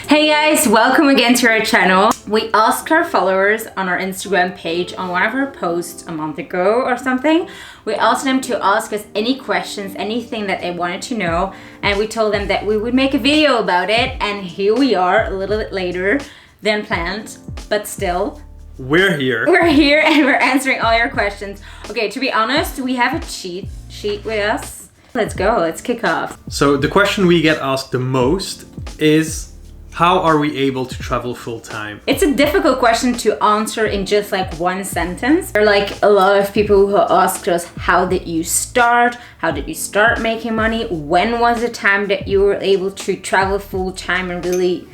Hey guys, welcome again to our channel. We asked our followers on our Instagram page on one of our posts a month ago or something. We asked them to ask us any questions, anything that they wanted to know, and we told them that we would make a video about it, and here we are a little bit later than planned, but still. We're here. We're here and we're answering all your questions. Okay, to be honest, we have a cheat sheet with us. Let's go, let's kick off. So the question we get asked the most is, how are we able to travel full time? It's a difficult question to answer in just like one sentence. There are like a lot of people who asked us, how did you start? How did you start making money? When was the time that you were able to travel full time and really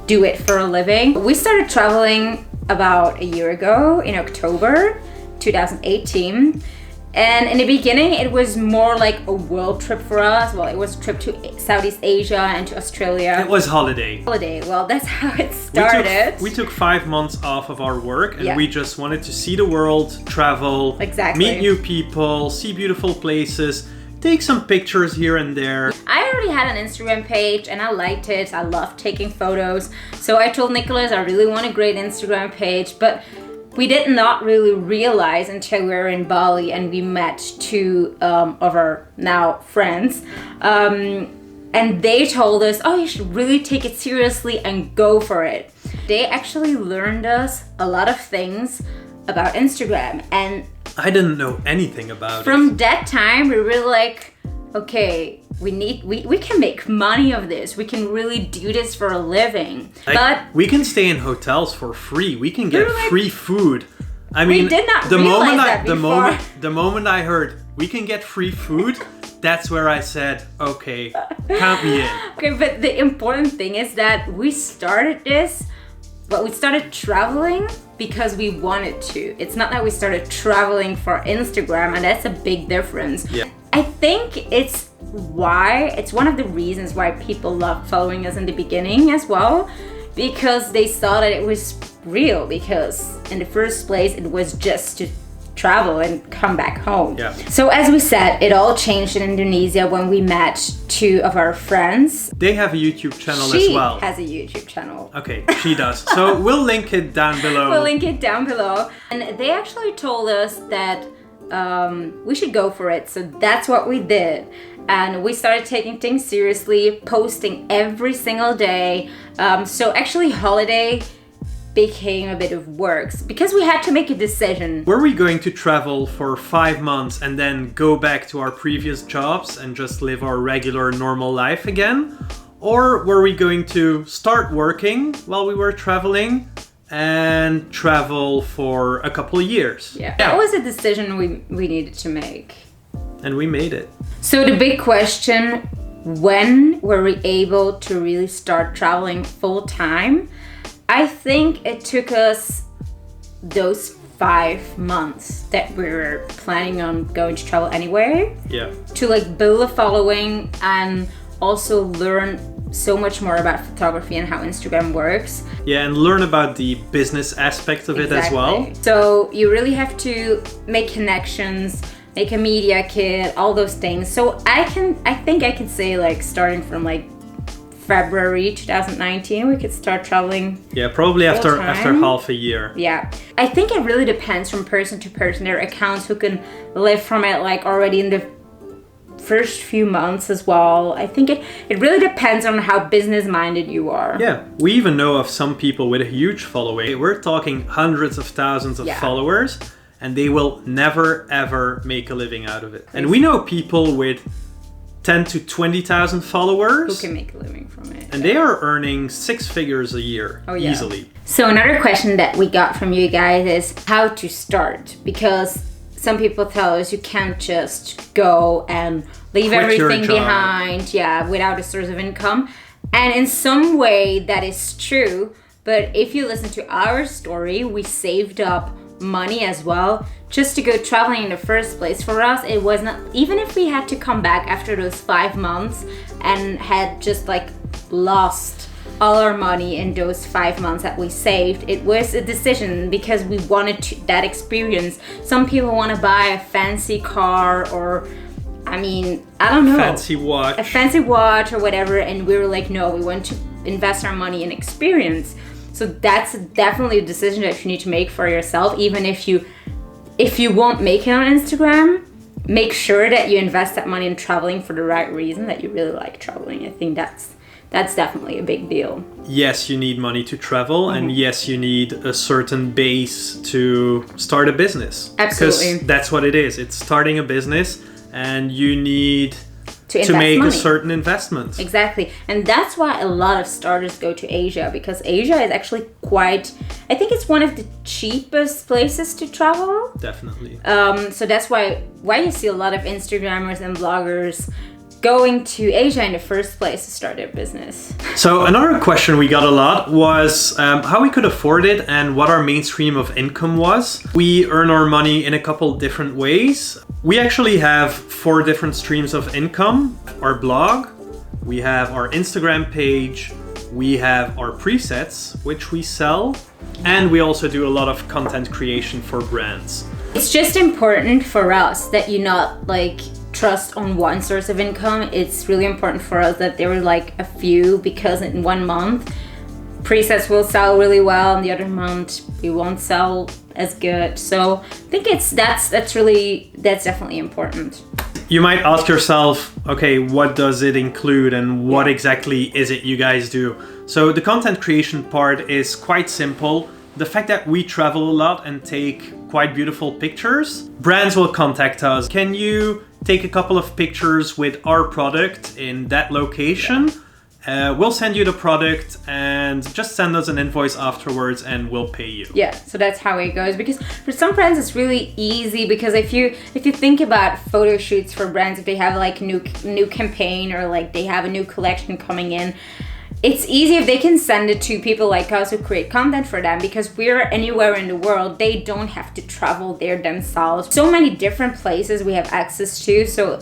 do it for a living? We started traveling about a year ago in October 2018. And in the beginning, it was more like a world trip for us. Well, it was a trip to Southeast Asia and to Australia. It was holiday. Well, that's how it started. We took 5 months off of our work and we just wanted to see the world, travel, meet new people, see beautiful places, take some pictures here and there. I already had an Instagram page and I liked it. I loved taking photos. So I told Nicolas I really want a great Instagram page, but we did not really realize until we were in Bali and we met two of our now friends. And they told us, oh, you should really take it seriously and go for it. They actually learned us a lot of things about Instagram. And I didn't know anything about it. From that time, we were like, okay, we can make money of this. We can really do this for a living. But we can stay in hotels for free. We can get free food. I mean, we did not realize that before. The moment I heard we can get free food, that's where I said, okay, count me in. Okay, but the important thing is that we started this, but we started traveling because we wanted to. It's not that we started traveling for Instagram, and that's a big difference. Yeah. I think it's one of the reasons why people loved following us in the beginning as well, because they saw that it was real, because in the first place it was just to travel and come back home. Yeah. So as we said, it all changed in Indonesia when we met two of our friends. They have a YouTube channel as well. She has a YouTube channel. Okay, she does. So we'll link it down below. We'll link it down below. And they actually told us that we should go for it. So that's what we did. And we started taking things seriously, posting every single day. So actually holiday became a bit of work because we had to make a decision. Were we going to travel for 5 months and then go back to our previous jobs and just live our regular normal life again? Or were we going to start working while we were traveling and travel for a couple of years? Yeah. That was a decision we needed to make. And we made it. So the big question, when were we able to really start traveling full time? I think it took us those 5 months that we were planning on going to travel anyway. Yeah. To like build a following and also learn so much more about photography and how Instagram works. Yeah, and learn about the business aspect of it as well. So you really have to make connections, make a media kit, all those things. So I think I could say like starting from like February 2019 we could start traveling. Yeah, probably after half a year. Yeah, I think it really depends from person to person. There are accounts who can live from it like already in the first few months as well. I think it really depends on how business minded you are. Yeah, we even know of some people with a huge following. We're talking hundreds of thousands of followers, and they will never ever make a living out of it. And we know people with 10 to 20,000 followers who can make a living from it. And they are earning 6 figures a year easily. So another question that we got from you guys is how to start, because some people tell us you can't just go and leave everything behind, without a source of income. And in some way that is true, but if you listen to our story, we saved up money as well just to go traveling in the first place. For us, it was not, even if we had to come back after those 5 months and had just like lost all our money in those 5 months that we saved, it was a decision because we wanted that experience. Some people want to buy a fancy car or I don't know, fancy watch, a fancy watch or whatever, and we were like, no, we want to invest our money in experience. So that's definitely a decision that you need to make for yourself. Even if you won't make it on Instagram, make sure that you invest that money in traveling for the right reason, that you really like traveling. I think that's definitely a big deal. Yes, you need money to travel, and yes, you need a certain base to start a business. Absolutely. Because that's what it is. It's starting a business, and you need to make money. a certain investment. Exactly. And that's why a lot of starters go to Asia, because Asia is actually I think it's one of the cheapest places to travel. Definitely. So that's why you see a lot of Instagrammers and bloggers going to Asia in the first place to start their business. So another question we got a lot was how we could afford it and what our main stream of income was. We earn our money in a couple different ways. We actually have 4 different streams of income. Our blog, we have our Instagram page, we have our presets, which we sell, and we also do a lot of content creation for brands. It's just important for us that you not like trust on one source of income. It's really important for us that there were like a few, because in one month presets will sell really well and the other month we won't sell as good. So I think that's definitely important. You might ask yourself, okay, what does it include and what exactly is it you guys do? So the content creation part is quite simple. The fact that we travel a lot and take quite beautiful pictures, brands will contact us. Can you take a couple of pictures with our product in that location? We'll send you the product and just send us an invoice afterwards and we'll pay you. Yeah, so that's how it goes. Because for some brands it's really easy, because if you think about photo shoots for brands, if they have like new campaign or like they have a new collection coming in, it's easy if they can send it to people like us who create content for them, because we're anywhere in the world. They don't have to travel there themselves. So many different places we have access to. So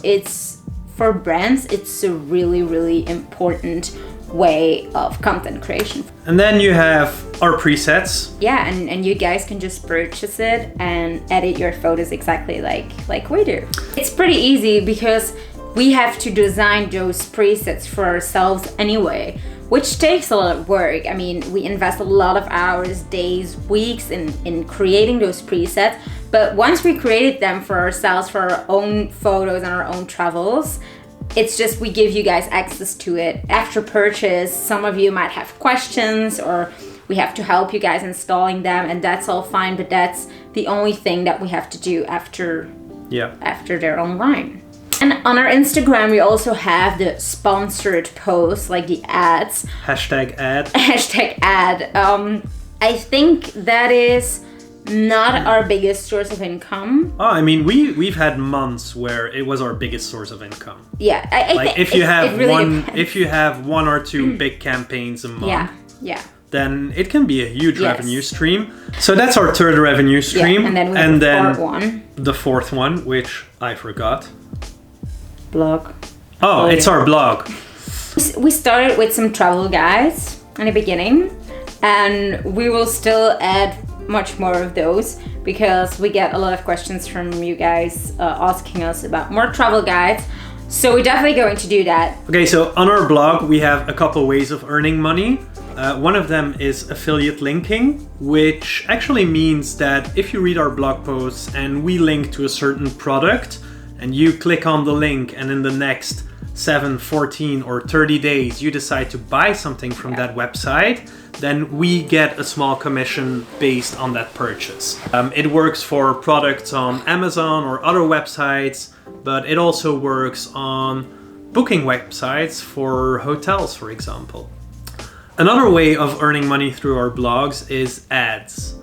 for brands, it's a really, really important way of content creation. And then you have our presets. Yeah, and you guys can just purchase it and edit your photos exactly like we do. It's pretty easy because we have to design those presets for ourselves anyway, which takes a lot of work. I mean, we invest a lot of hours, days, weeks in creating those presets. But once we created them for ourselves, for our own photos and our own travels, it's just we give you guys access to it. After purchase, some of you might have questions or we have to help you guys installing them, and that's all fine, but that's the only thing that we have to do after they're online. And on our Instagram, we also have the sponsored posts, like the ads. Hashtag ad. Hashtag ad. I think that is not our biggest source of income. Oh, I mean, we've had months where it was our biggest source of income. Yeah, I think if you have one or two big campaigns a month. Yeah. Then it can be a huge revenue stream. So that's our third revenue stream. Yeah, and then we have the fourth one. The fourth one, which I forgot. Blog. Oh, it's our blog. We started with some travel guides in the beginning, and we will still add much more of those because we get a lot of questions from you guys asking us about more travel guides. So we're definitely going to do that. Okay, so on our blog, we have a couple ways of earning money. One of them is affiliate linking, which actually means that if you read our blog posts and we link to a certain product and you click on the link and in the next 7, 14 or 30 days you decide to buy something from that website, then we get a small commission based on that purchase. It works for products on Amazon or other websites, but it also works on booking websites for hotels, for example. Another way of earning money through our blogs is ads.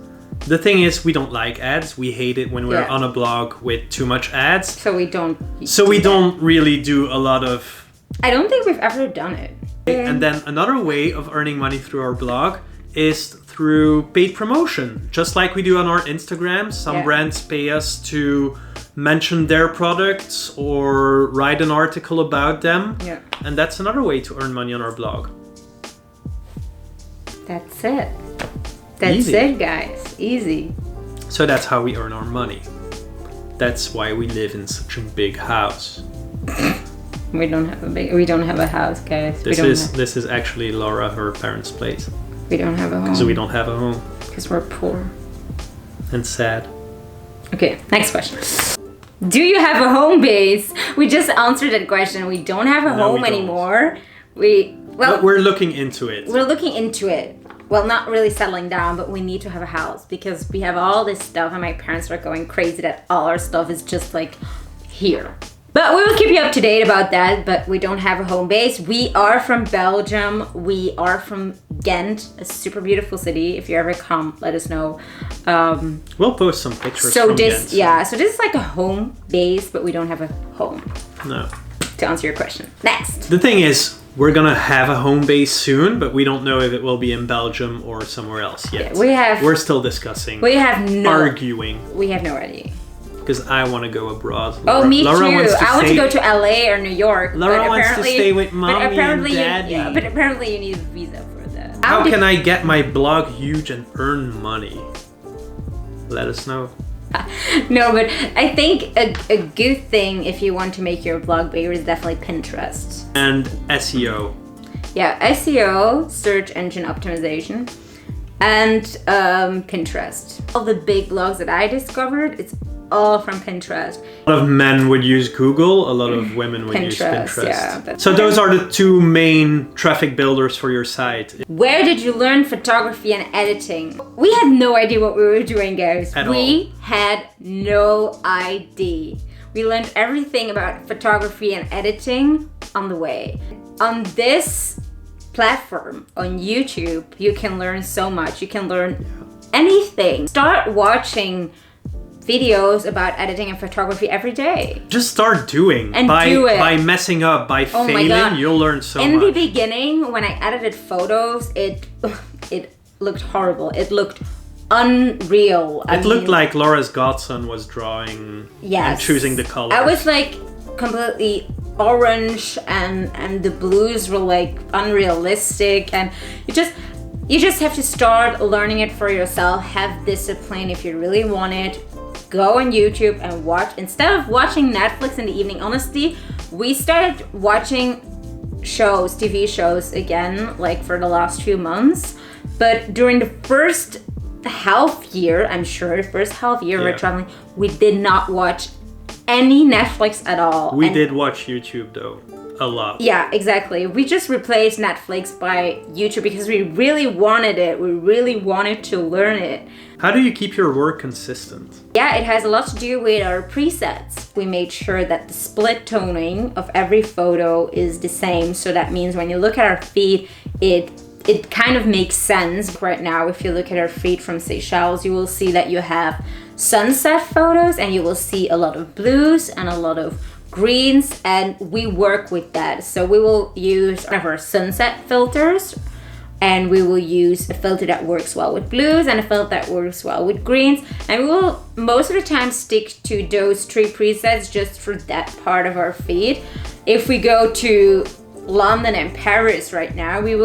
The thing is, we don't like ads. We hate it when we're on a blog with too much ads. So we don't really do a lot of... I don't think we've ever done it. And then another way of earning money through our blog is through paid promotion. Just like we do on our Instagram, some brands pay us to mention their products or write an article about them. Yeah. And that's another way to earn money on our blog. That's it. That's it, guys. Easy. So that's how we earn our money. That's why we live in such a big house. We don't have a house, guys. This is actually Laura, her parents' place. We don't have a home. So we don't have a home. Because we're poor. And sad. Okay, next question. Do you have a home base? We just answered that question. We don't have a home anymore. But we're looking into it. We're looking into it. Well, not really settling down, but we need to have a house because we have all this stuff and my parents are going crazy that all our stuff is just like here. But we will keep you up to date about that, but we don't have a home base. We are from Belgium. We are from Ghent, a super beautiful city. If you ever come, let us know. We'll post some pictures from Ghent. Yeah, so this is like a home base, but we don't have a home. No. To answer your question. Next. The thing is, we're gonna have a home base soon, but we don't know if it will be in Belgium or somewhere else yet. Yeah, we're still discussing. Arguing. We have no idea. Because I want to go abroad. Me too. I want to go to LA or New York. Laura wants to stay with mommy and daddy. But apparently you need a visa for that. How can I get my blog huge and earn money? Let us know. No, but I think a good thing if you want to make your blog bigger is definitely Pinterest. And SEO. Yeah, SEO, search engine optimization, and Pinterest. All the big blogs that I discovered, it's all from Pinterest. A lot of men would use Google, a lot of women would use Pinterest. Yeah, so those are the two main traffic builders for your site. Where did you learn photography and editing? We had no idea what we were doing, guys. We had no idea. We learned everything about photography and editing on the way. On this platform, on YouTube, you can learn so much. You can learn anything. Start watching videos about editing and photography every day. Just start doing. And do it. By messing up, by failing, you'll learn so much. In the beginning, when I edited photos, it looked horrible. It looked unreal. It looked like Laura's godson was drawing and choosing the colors. I was like completely orange and the blues were like unrealistic, and you just have to start learning it for yourself. Have discipline if you really want it. Go on YouTube and watch. Instead of watching Netflix in the evening, honestly, we started watching TV shows again, like for the last few months. But during the first half year, we're traveling, we did not watch any Netflix at all. We did watch YouTube though. A lot. Yeah, exactly. We just replaced Netflix by YouTube because we really wanted it. We really wanted to learn it. How do you keep your work consistent? Yeah, it has a lot to do with our presets. We made sure that the split toning of every photo is the same. So that means when you look at our feed, it kind of makes sense. Right now, if you look at our feed from Seychelles, you will see that you have sunset photos and you will see a lot of blues and a lot of greens, and we work with that. So we will use one of our sunset filters, and we will use a filter that works well with blues and a filter that works well with greens, and we will most of the time stick to those three presets just for that part of our feed. If we go to London and Paris right now, we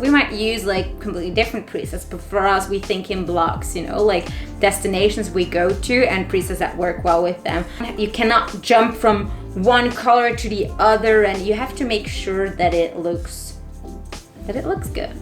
might use like completely different presets, but for us we think in blocks, like destinations we go to and presets that work well with them. You cannot jump from one color to the other, and you have to make sure that it looks good.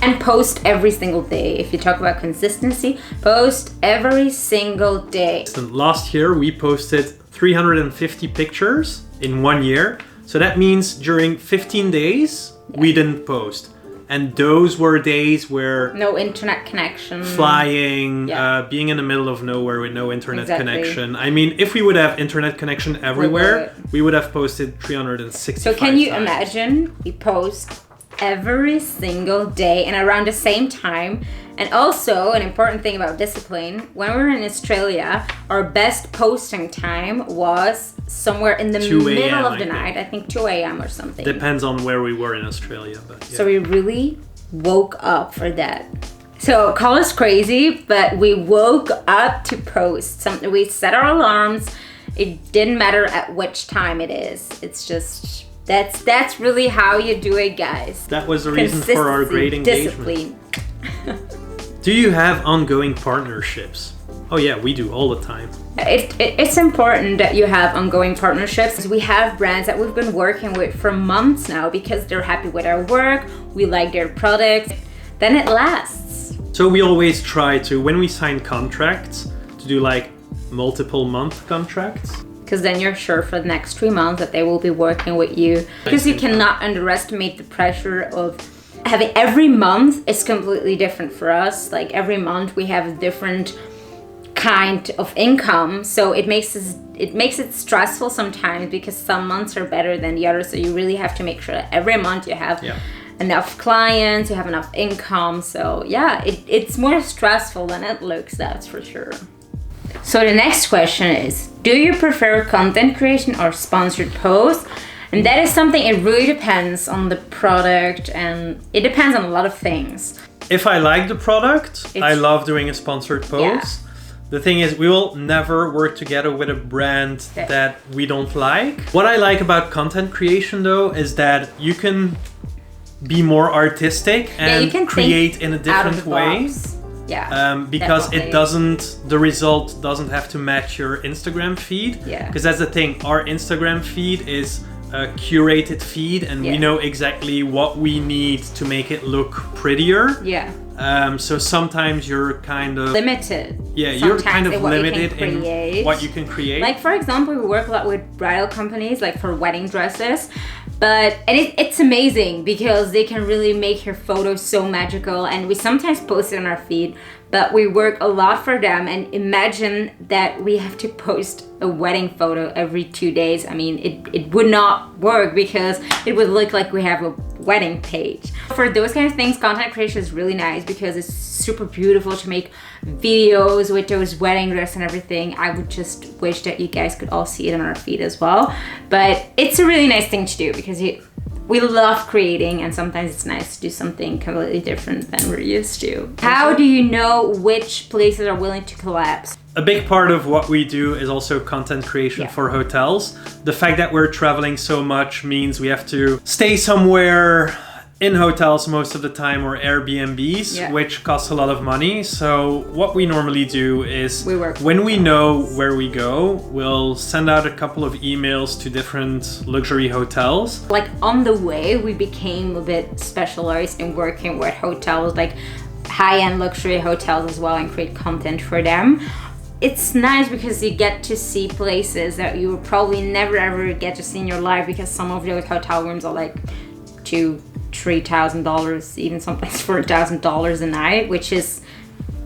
And post every single day. If you talk about consistency, post every single day. Last year we posted 350 pictures in 1 year. So that means during 15 days, we didn't post. And those were days where... No internet connection. Flying, being in the middle of nowhere with no internet connection. I mean, if we would have internet connection everywhere, we would have posted 365 So can you imagine? We post every single day and around the same time. And also, an important thing about discipline, when we were in Australia, our best posting time was somewhere in the middle of the night. I think 2 a.m. or something. Depends on where we were in Australia, but yeah. So we really woke up for that. So call us crazy, but we woke up to post something. We set our alarms. It didn't matter at which time it is. It's just... That's really how you do it, guys. That was the reason for our great engagement. Discipline. Do you have ongoing partnerships? Oh yeah, we do all the time. It's important that you have ongoing partnerships. We have brands that we've been working with for months now because they're happy with our work, we like their products, then it lasts. So we always try to, when we sign contracts, to do like multiple month contracts. Because then you're sure for the next 3 months that they will be working with you. Because you cannot underestimate the pressure of having every month is completely different for us. Like every month we have a different kind of income, so it makes it stressful sometimes because some months are better than the others. So you really have to make sure that every month you have enough clients, you have enough income. So yeah, it's more stressful than it looks, that's for sure. So the next question is, do you prefer content creation or sponsored posts? And that is something, it really depends on the product and it depends on a lot of things. If I like the product, I love doing a sponsored post. Yeah. The thing is, we will never work together with a brand that we don't like. What I like about content creation though is that you can be more artistic and you can create in a different way. Yeah, because the result doesn't have to match your Instagram feed. Yeah. Because that's the thing, our Instagram feed is a curated feed and we know exactly what we need to make it look prettier. Yeah. So sometimes you're kind of limited. Yeah, you're kind of limited in what you can create. Like for example, we work a lot with bridal companies, like for wedding dresses. And it's amazing because they can really make your photos so magical, and we sometimes post it on our feed, but we work a lot for them. And imagine that we have to post a wedding photo every 2 days. I mean, it would not work because it would look like we have a wedding page. For those kind of things, content creation is really nice because it's super beautiful to make videos with those wedding dress and everything. I would just wish that you guys could all see it on our feed as well. But it's a really nice thing to do because we love creating, and sometimes it's nice to do something completely different than we're used to. How do you know which places are willing to collab? A big part of what we do is also content creation for hotels. The fact that we're traveling so much means we have to stay somewhere in hotels most of the time, or Airbnbs, which costs a lot of money. So what we normally do is when we know where we go, we'll send out a couple of emails to different luxury hotels. Like on the way, we became a bit specialized in working with hotels, like high-end luxury hotels as well, and create content for them. It's nice because you get to see places that you will probably never ever get to see in your life, because some of those hotel rooms are like $2,000-$3,000, even sometimes $4,000 a night, which is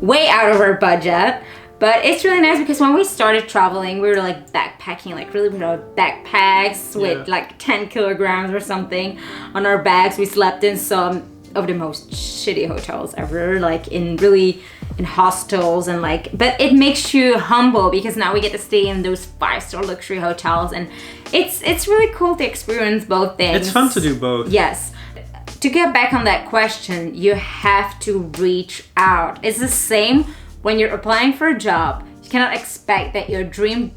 way out of our budget. But it's really nice because when we started traveling, we were like backpacking, like really with our backpacks with like 10 kilograms or something on our bags. We slept in some of the most shitty hotels ever, like in hostels, and like, but it makes you humble because now we get to stay in those 5-star luxury hotels, and it's really cool to experience both things. It's fun to do both. Yes. To get back on that question, you have to reach out. It's the same when you're applying for a job. You cannot expect that your dream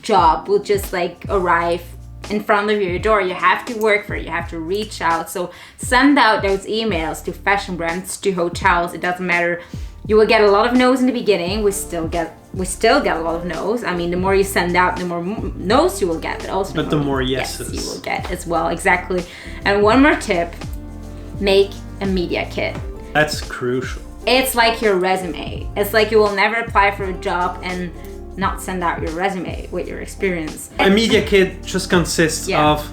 job will just like arrive in front of your door. You have to work for it. You have to reach out. So send out those emails to fashion brands, to hotels. It doesn't matter. You will get a lot of no's in the beginning. We still get a lot of no's. I mean, the more you send out, the more no's you will get, but also the more yeses you will get as well. Exactly. And one more tip: make a media kit. That's crucial. It's like your resume. It's like you will never apply for a job and not send out your resume with your experience. A media kit just consists of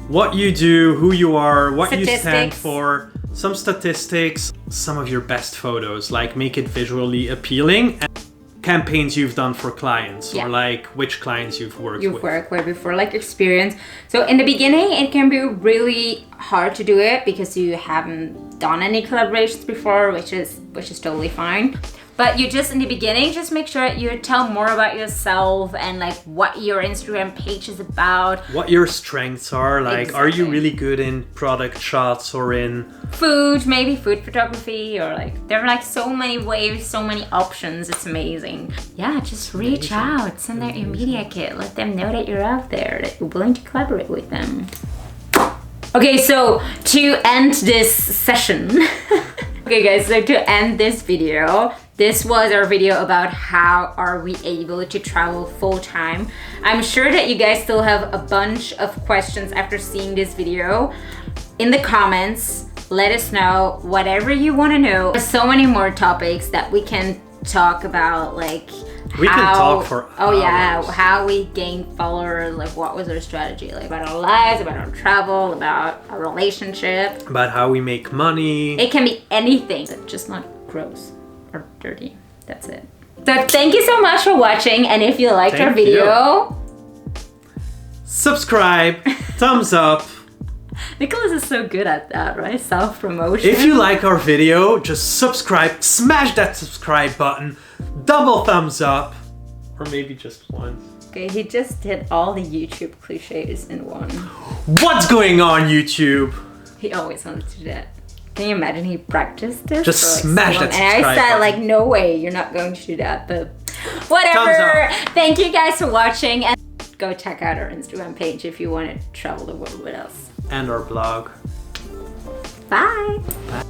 what you do, who you are, what you stand for, some statistics, some of your best photos, like make it visually appealing, and campaigns you've done for clients, or like which clients you've worked with before, like experience. So in the beginning, it can be really hard to do it because you haven't done any collaborations before, which is totally fine. But you just, in the beginning, just make sure you tell more about yourself and like what your Instagram page is about. What your strengths are, like are you really good in product shots or in food, maybe food photography, or like there are like so many ways, so many options. It's amazing. Yeah, just reach out, send out your media kit, let them know that you're out there, that you're willing to collaborate with them. Okay, so to end this session, okay guys, so to end this video, This was our video about how are we able to travel full-time. I'm sure that you guys still have a bunch of questions after seeing this video. In the comments, let us know whatever you want to know. There's so many more topics that we can talk about, like we can talk for hours. Oh yeah, how we gained followers, like what was our strategy, like about our lives, about our travel, about our relationship, about how we make money. It can be anything, just not gross or dirty. That's it. So thank you so much for watching, and if you liked our video, subscribe, thumbs up. Nicholas is so good at that, right? Self-promotion. If you like our video, just subscribe, smash that subscribe button, double thumbs up, or maybe just one. Okay, he just did all the YouTube cliches in one. What's going on, YouTube? He always wanted to do that. Can you imagine he practiced this? Just smash that subscribe And I said, button. like, no way, you're not going to do that, but whatever. Thank you guys for watching, and go check out our Instagram page if you want to travel the world with us. And our blog. Bye. Bye.